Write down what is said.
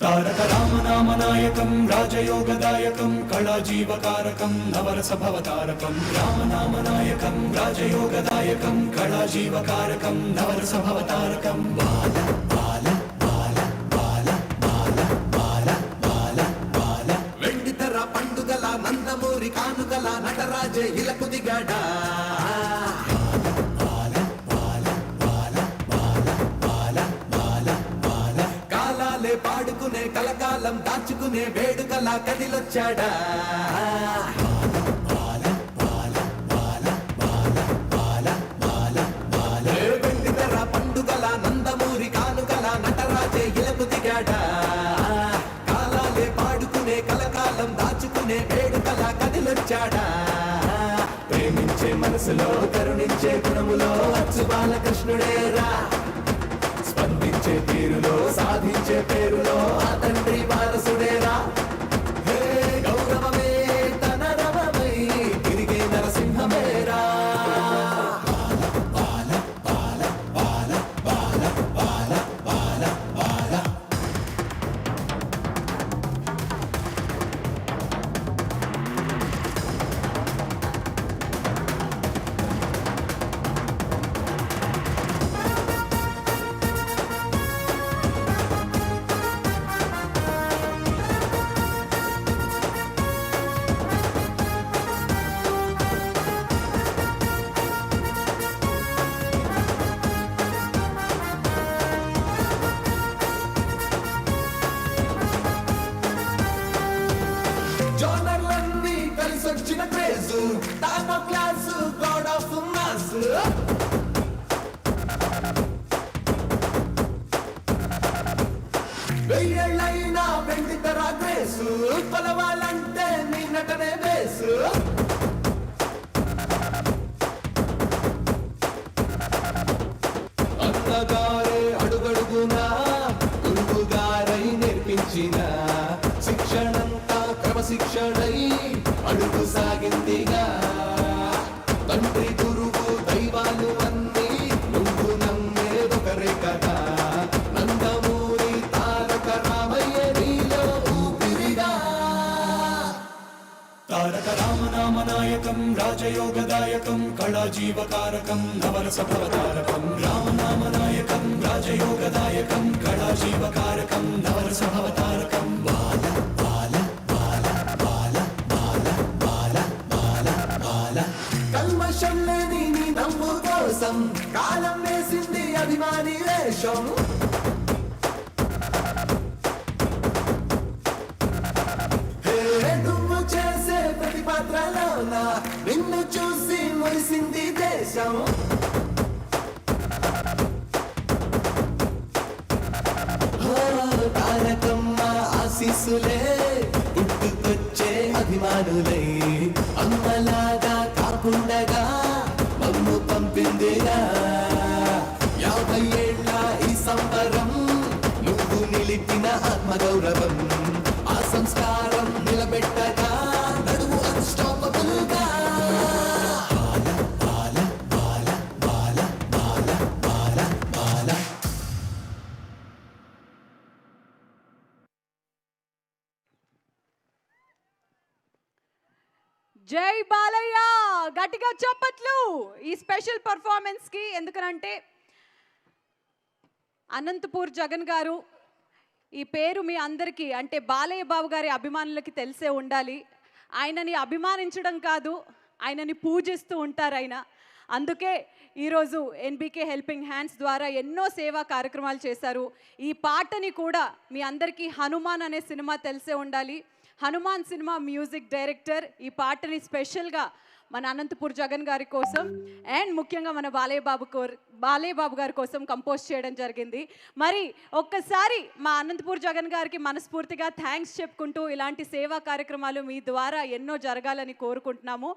తారక రామనామనాయకం రాజయోగదాయకం కళాజీవకారకం నవరసభవతారకం రామనామనాయకం రాజయోగదాయకం కళాజీవకారకం నవరసభవతారకం బాల బాల బాల బాల బాల బాల బాల బాల వెండితెర పండుగల నందమూరి కానుగల నటరాజే ఇలకు దిగాడా పాడుకునే కలకాలం దాచుకునే వేడుకలా కదిలొచ్చాడా వెండితెర పండుగల నందమూరి కానుగల నటరాజే ఇలకు దిగాడా కాలాలే పాడుకునే కలకాలం దాచుకునే వేడుకలా కదిలొచ్చాడా ప్రేమించే మనసులో కరుణించే గుణములో అచ్చు బాలకృష్ణుడేరా స్పందించే తీరులో సాధించే పేరులో ఆ తండ్రి వారసుడేరా హే గౌరవమే తన రవమై తిరిగే నరసింహమేరా బాల బాల బాల బాల బాల బాల బాల జోనర్లన్నీ కలిసొచ్చిన క్రేజు తానో క్లాసు గాడ్ ఆఫ్ మాస్ వెయ్యేళ్ళైనా వెండితెర గ్రేసు కొలవాలంటే నీ నటనే బేసు అన్నగారే అడుగడుగునా గురువుగారై నేర్పించిన శిక్షణంతా క్రమశిక్షణై అడుగు సాగిందిగా తండ్రి గురువు దైవాలు అన్నీ నువ్వు నమ్మేదొకరే కదా నందమూరి తారక రామయ్య నీలో ఊపిరిగా తారక రామనామనాయకం రాజయోగదాయకం కళాజీవకారకం నవరసభవతారకం రామనామనాయకం రాజయోగదాయకం కళాజీవకారకం నవరసభవతారకం బాల బాల బాల బాల బాల బాల బాల బాల కల్మషం లేని నీ నమ్ము కోసం కాలం వేసింది అభిమాని వేషం నువ్వు చేసే ప్రతి పాత్రలోన నిన్ను చూసి మురిసింది దేశం తారకమ్మ ఆశీస్సులే పుట్టుకొచ్చే అభిమానులై అమ్మలాగా కాకుండగా మమ్ము పంపిందిగా 50 ఏళ్ళ ఈ సంబరం నువ్వు నిలిపిన ఆత్మగౌరవం ఆ సంస్కారం నిలబెట్టగా నడువు అన్స్టాపబుల్ గా బాల బాల బాల బాల బాల బాల జై బాలయ్య గట్టిగా చప్పట్లు ఈ స్పెషల్ పర్ఫార్మెన్స్ కి. ఎందుకనంటే అనంతపూర్ జగన్ గారు ఈ పేరు మీ అందరికీ అంటే బాలయ్య బాబు గారి అభిమానులకి తెలిసే ఉండాలి. ఆయనని అభిమానించడం కాదు, ఆయనని పూజిస్తూ ఉంటారు ఆయన. అందుకే ఈరోజు ఎన్బీకే హెల్పింగ్ హ్యాండ్స్ ద్వారా ఎన్నో సేవా కార్యక్రమాలు చేశారు. ఈ పాటని కూడా మీ అందరికీ హనుమాన్ అనే సినిమా తెలిసే ఉండాలి. హనుమాన్ సినిమా మ్యూజిక్ డైరెక్టర్ ఈ పాటని స్పెషల్గా మన అనంతపూర్ జగన్ గారి కోసం అండ్ ముఖ్యంగా మన బాలయ్య బాబు గారి కోసం కంపోజ్ చేయడం జరిగింది. మరి ఒక్కసారి మా అనంతపూర్ జగన్ గారికి మనస్ఫూర్తిగా థ్యాంక్స్ చెప్పుకుంటూ ఇలాంటి సేవా కార్యక్రమాలు మీ ద్వారా ఎన్నో జరగాలని కోరుకుంటున్నాము.